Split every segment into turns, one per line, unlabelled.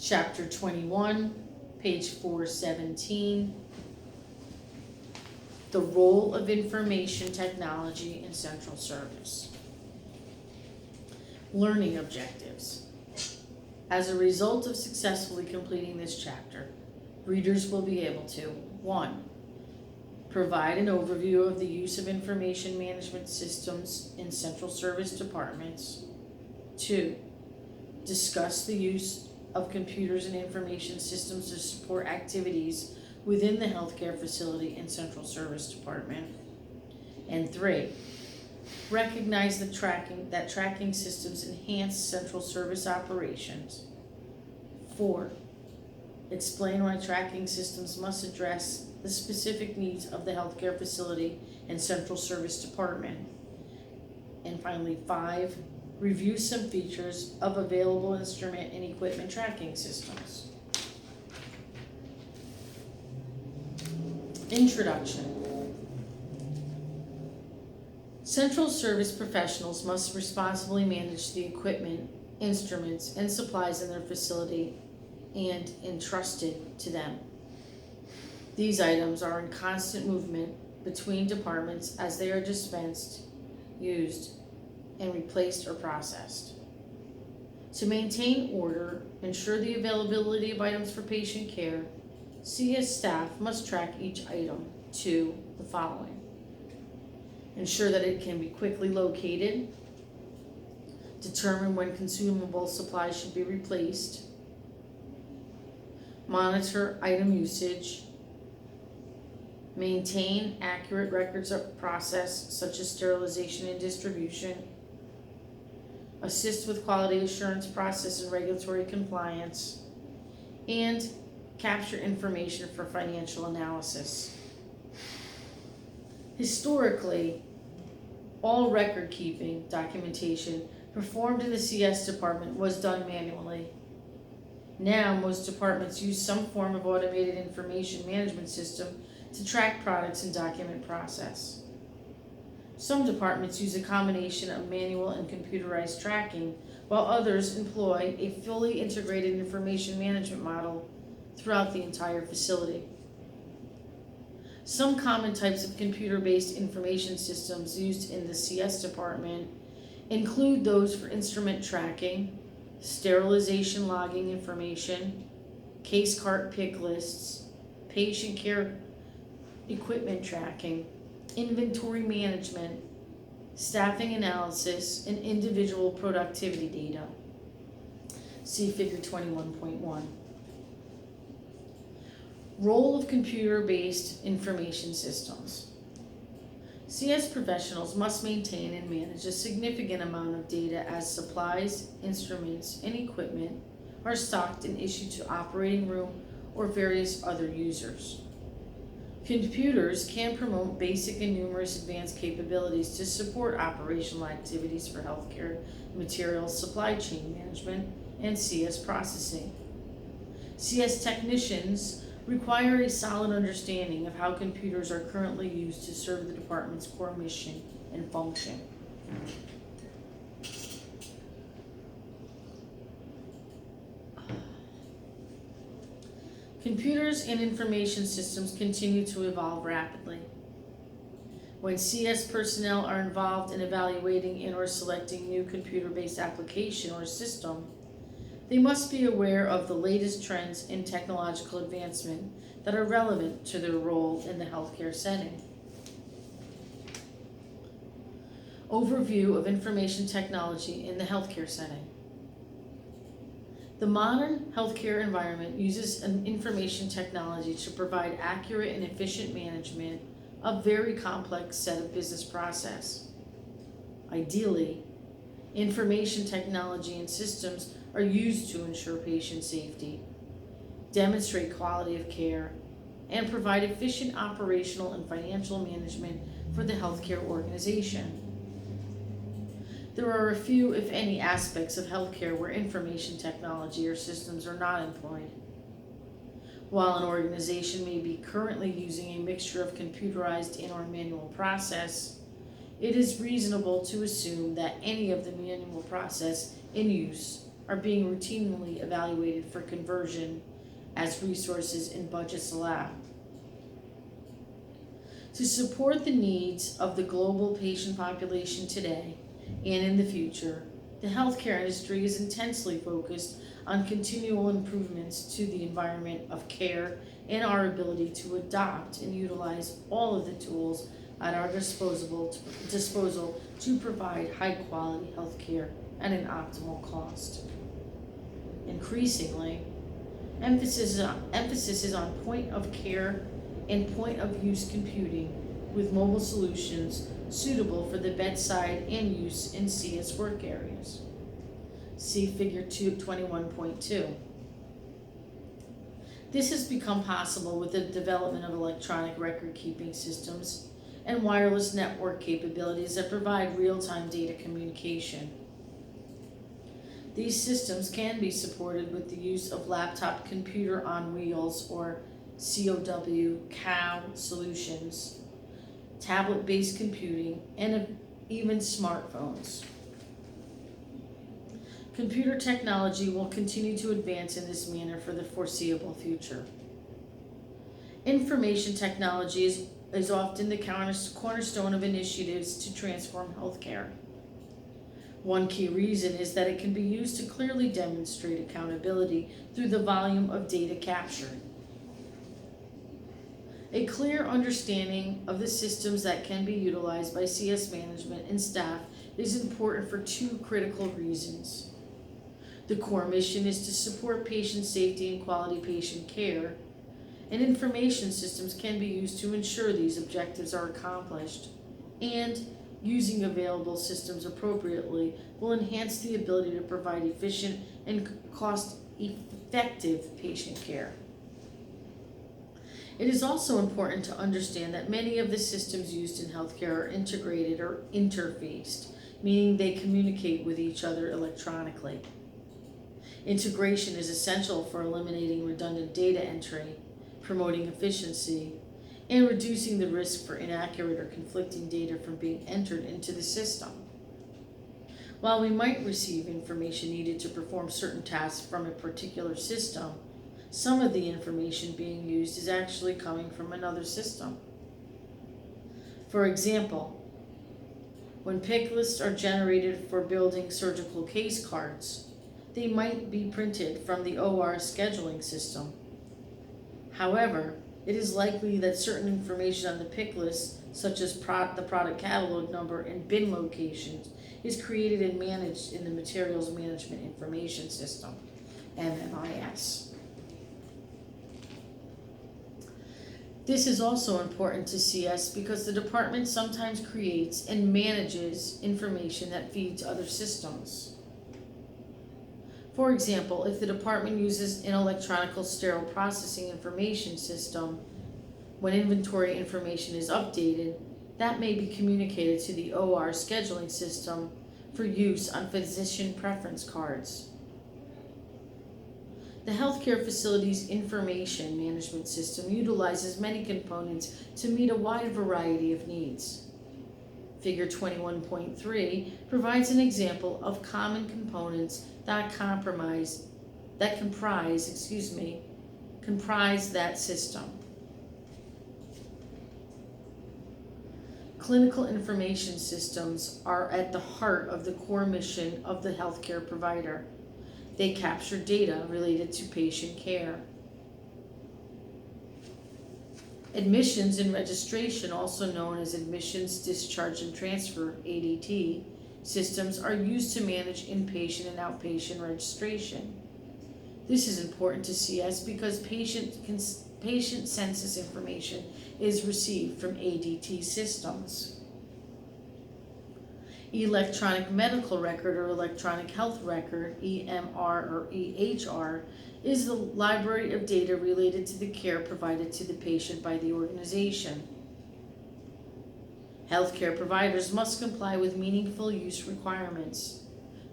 Chapter 21, page 417, the role of information technology in central service. Learning objectives. As a result of successfully completing this chapter, readers will be able to 1. Provide an overview of the use of information management systems in central service departments. 2. Discuss the use of computers and information systems to support activities within the healthcare facility and central service department. And 3. Recognize that tracking systems enhance central service operations. 4. Explain why tracking systems must address the specific needs of the healthcare facility and central service department. And finally, 5. Review some features of available instrument and equipment tracking systems. Introduction. Central service professionals must responsibly manage the equipment, instruments, and supplies in their facility and entrusted to them. These items are in constant movement between departments as they are dispensed, used, and replaced or processed. To maintain order, ensure the availability of items for patient care, CS staff must track each item to the following. Ensure that it can be quickly located, determine when consumable supplies should be replaced, monitor item usage, maintain accurate records of process such as sterilization and distribution, assist with quality assurance process and regulatory compliance, and capture information for financial analysis. Historically, all record keeping documentation performed in the CS department was done manually. Now, most departments use some form of automated information management system to track products and document process. Some departments use a combination of manual and computerized tracking, while others employ a fully integrated information management model throughout the entire facility. Some common types of computer-based information systems used in the CS department include those for instrument tracking, sterilization logging information, case cart pick lists, patient care equipment tracking, inventory management, staffing analysis, and individual productivity data. See Figure 21.1. Role of computer-based information systems. CS professionals must maintain and manage a significant amount of data as supplies, instruments, and equipment are stocked and issued to operating room or various other users. Computers can promote basic and numerous advanced capabilities to support operational activities for healthcare materials, supply chain management, and CS processing. CS technicians require a solid understanding of how computers are currently used to serve the department's core mission and function. Computers and information systems continue to evolve rapidly. When CS personnel are involved in evaluating and or selecting new computer-based application or system, they must be aware of the latest trends in technological advancement that are relevant to their role in the healthcare setting. Overview of information technology in the healthcare setting. The modern healthcare environment uses an information technology to provide accurate and efficient management of a very complex set of business process. Ideally, information technology and systems are used to ensure patient safety, demonstrate quality of care, and provide efficient operational and financial management for the healthcare organization. There are a few, if any, aspects of healthcare where information technology or systems are not employed. While an organization may be currently using a mixture of computerized and or manual process, it is reasonable to assume that any of the manual process in use are being routinely evaluated for conversion as resources and budgets allow. To support the needs of the global patient population today and in the future, the healthcare industry is intensely focused on continual improvements to the environment of care and our ability to adopt and utilize all of the tools at our disposal to provide high-quality healthcare at an optimal cost. Increasingly, emphasis is on point-of-care and point-of-use computing with mobile solutions suitable for the bedside and use in CS work areas. See Figure 21.2. This has become possible with the development of electronic record-keeping systems and wireless network capabilities that provide real-time data communication. These systems can be supported with the use of laptop computer on wheels or COW solutions, tablet-based computing, and even smartphones. Computer technology will continue to advance in this manner for the foreseeable future. Information technology is often the cornerstone of initiatives to transform healthcare. One key reason is that it can be used to clearly demonstrate accountability through the volume of data captured. A clear understanding of the systems that can be utilized by CS management and staff is important for two critical reasons. The core mission is to support patient safety and quality patient care, and information systems can be used to ensure these objectives are accomplished, and using available systems appropriately will enhance the ability to provide efficient and cost-effective patient care. It is also important to understand that many of the systems used in healthcare are integrated or interfaced, meaning they communicate with each other electronically. Integration is essential for eliminating redundant data entry, promoting efficiency, and reducing the risk for inaccurate or conflicting data from being entered into the system. While we might receive information needed to perform certain tasks from a particular system, some of the information being used is actually coming from another system. For example, when pick lists are generated for building surgical case cards, they might be printed from the OR scheduling system. However, it is likely that certain information on the pick list, such as the product catalog number and bin locations, is created and managed in the Materials Management Information System, MMIS. This is also important to CS because the department sometimes creates and manages information that feeds other systems. For example, if the department uses an electronic sterile processing information system, when inventory information is updated, that may be communicated to the OR scheduling system for use on physician preference cards. The healthcare facility's information management system utilizes many components to meet a wide variety of needs. Figure 21.3 provides an example of common components that comprise that system. Clinical information systems are at the heart of the core mission of the healthcare provider. They capture data related to patient care. Admissions and registration, also known as admissions, discharge, and transfer, ADT, systems are used to manage inpatient and outpatient registration. This is important to CS because patient census information is received from ADT systems. Electronic medical record or electronic health record, EMR or EHR, is the library of data related to the care provided to the patient by the organization. Healthcare providers must comply with meaningful use requirements.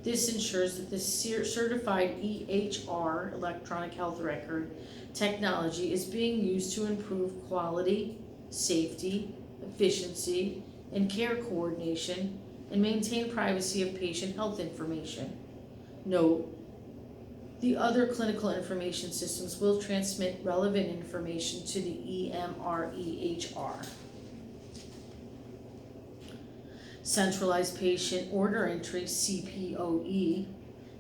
This ensures that the certified EHR, electronic health record, technology is being used to improve quality, safety, efficiency, and care coordination, and maintain privacy of patient health information. Note The other clinical information systems will transmit relevant information to the EMR/EHR. Centralized Patient Order Entry (CPOE)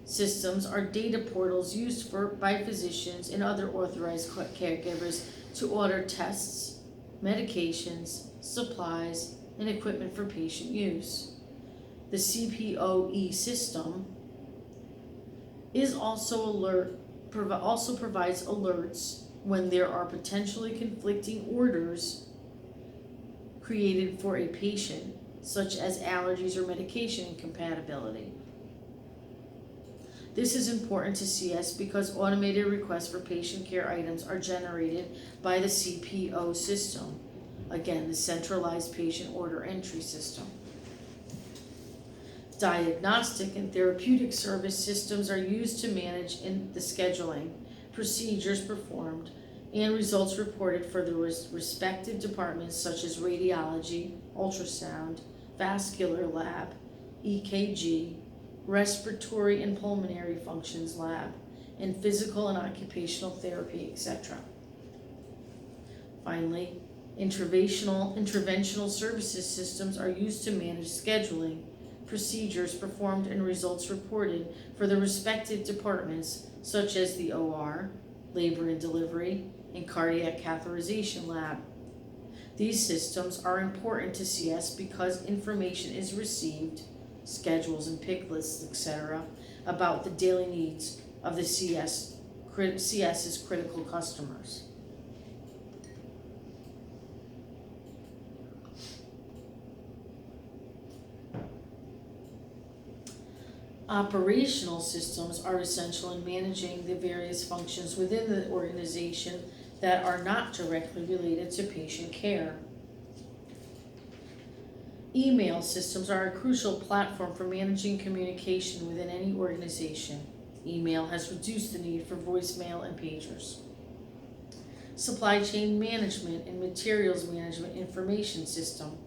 systems are data portals used by physicians and other authorized caregivers to order tests, medications, supplies, and equipment for patient use. The CPOE system is also provides alerts when there are potentially conflicting orders created for a patient, such as allergies or medication incompatibility. This is important to CS because automated requests for patient care items are generated by the CPO system, again, the Centralized Patient Order Entry System. Diagnostic and therapeutic service systems are used to manage the scheduling, procedures performed, and results reported for the respective departments such as radiology, ultrasound, vascular lab, EKG, respiratory and pulmonary functions lab, and physical and occupational therapy, etc. Finally, interventional services systems are used to manage scheduling, procedures performed, and results reported for the respective departments such as the OR, labor and delivery, and cardiac catheterization lab. These systems are important to CS because information is received, schedules and pick lists, etc., about the daily needs of the CS's critical customers. Operational systems are essential in managing the various functions within the organization that are not directly related to patient care. Email systems are a crucial platform for managing communication within any organization. Email has reduced the need for voicemail and pagers. Supply chain management and materials management information system,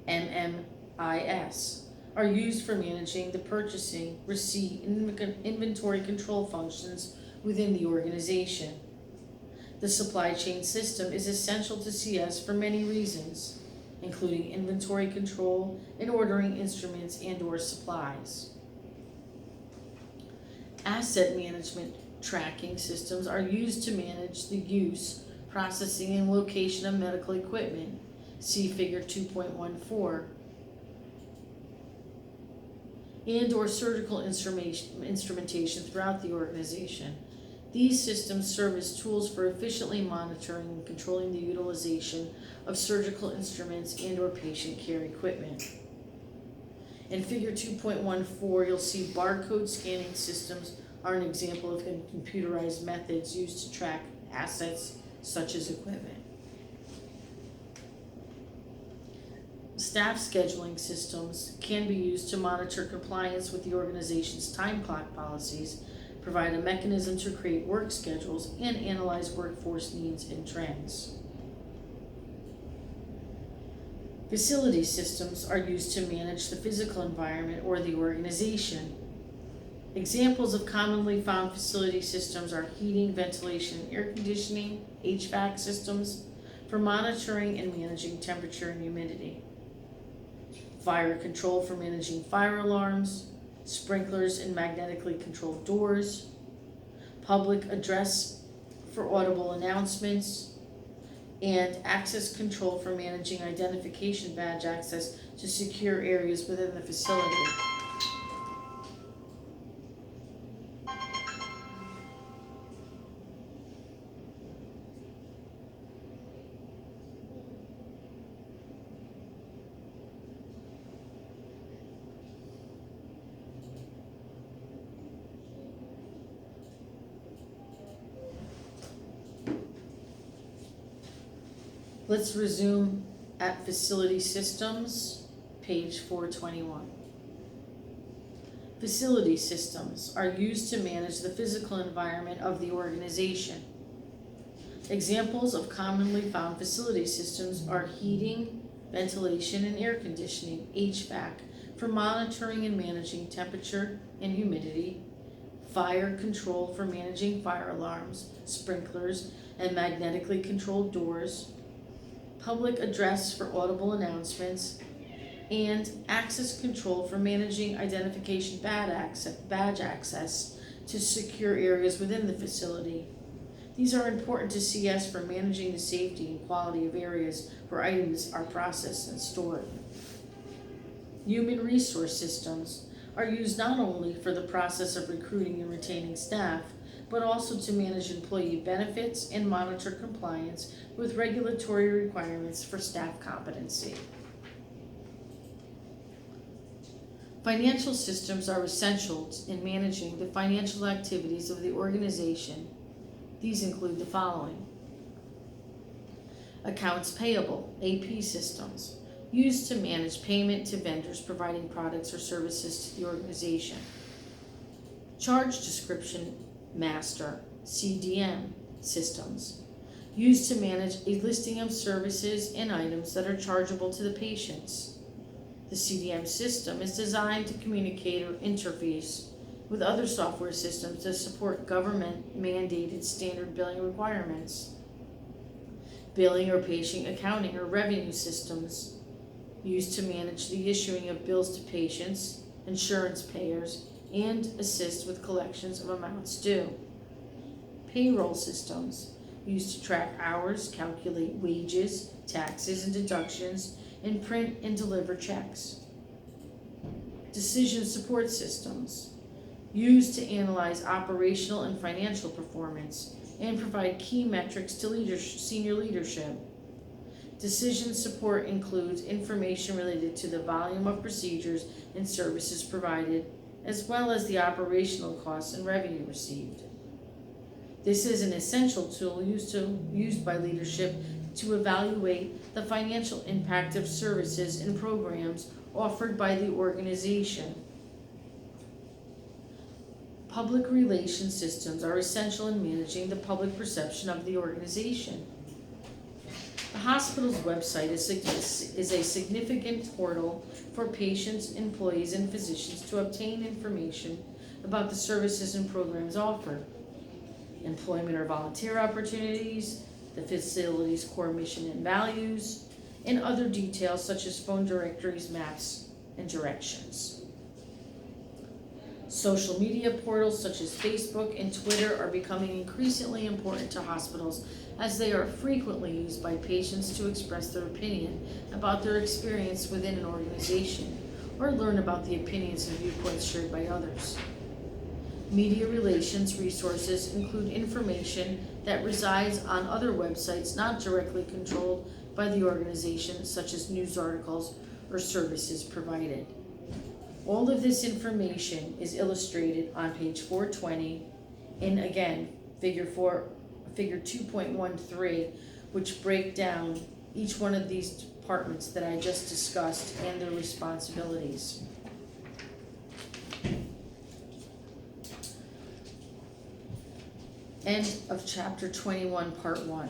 MMIS, are used for managing the purchasing, receipt, and inventory control functions within the organization. The supply chain system is essential to CS for many reasons, including inventory control and ordering instruments and/or supplies. Asset management tracking systems are used to manage the use, processing, and location of medical equipment. See Figure 2.14. And/or surgical instrumentation throughout the organization. These systems serve as tools for efficiently monitoring and controlling the utilization of surgical instruments and/or patient care equipment. In Figure 2.14, you'll see barcode scanning systems are an example of computerized methods used to track assets such as equipment. Staff scheduling systems can be used to monitor compliance with the organization's time clock policies, provide a mechanism to create work schedules, and analyze workforce needs and trends. Facility systems are used to manage the physical environment or the organization. Examples of commonly found facility systems are heating, ventilation, and air conditioning, HVAC systems, for monitoring and managing temperature and humidity. Fire control for managing fire alarms, sprinklers and magnetically controlled doors, public address for audible announcements, and access control for managing identification badge access to secure areas within the facility. Let's resume at Facility Systems, page 421. Facility systems are used to manage the physical environment of the organization. Examples of commonly found facility systems are heating, ventilation, and air conditioning, HVAC, for monitoring and managing temperature and humidity. fire control for managing fire alarms, sprinklers, and magnetically controlled doors, public address for audible announcements, and access control for managing identification badge access to secure areas within the facility. These are important to CS for managing the safety and quality of areas where items are processed and stored. Human resource systems are used not only for the process of recruiting and retaining staff, but also to manage employee benefits and monitor compliance with regulatory requirements for staff competency. Financial systems are essential in managing the financial activities of the organization. These include the following: accounts payable, AP systems, used to manage payment to vendors providing products or services to the organization. Charge description master, CDM systems, used to manage a listing of services and items that are chargeable to the patients. The CDM system is designed to communicate or interface with other software systems to support government-mandated standard billing requirements. Billing or patient accounting or revenue systems, used to manage the issuing of bills to patients, insurance payers, and assist with collections of amounts due. Payroll systems, used to track hours, calculate wages, taxes, and deductions, and print and deliver checks. Decision support systems, used to analyze operational and financial performance and provide key metrics to senior leadership. Decision support includes information related to the volume of procedures and services provided, as well as the operational costs and revenue received. This is an essential tool used by leadership to evaluate the financial impact of services and programs offered by the organization. Public relations systems are essential in managing the public perception of the organization. The hospital's website is a significant portal for patients, employees, and physicians to obtain information about the services and programs offered, employment or volunteer opportunities, the facility's core mission and values, and other details such as phone directories, maps, and directions. Social media portals such as Facebook and Twitter are becoming increasingly important to hospitals as they are frequently used by patients to express their opinion about their experience within an organization or learn about the opinions and viewpoints shared by others. Media relations resources include information that resides on other websites not directly controlled by the organization, such as news articles or services provided. All of this information is illustrated on page 420 in, again, figure 2.13, which break down each one of these departments that I just discussed and their responsibilities. End of chapter 21, part 1.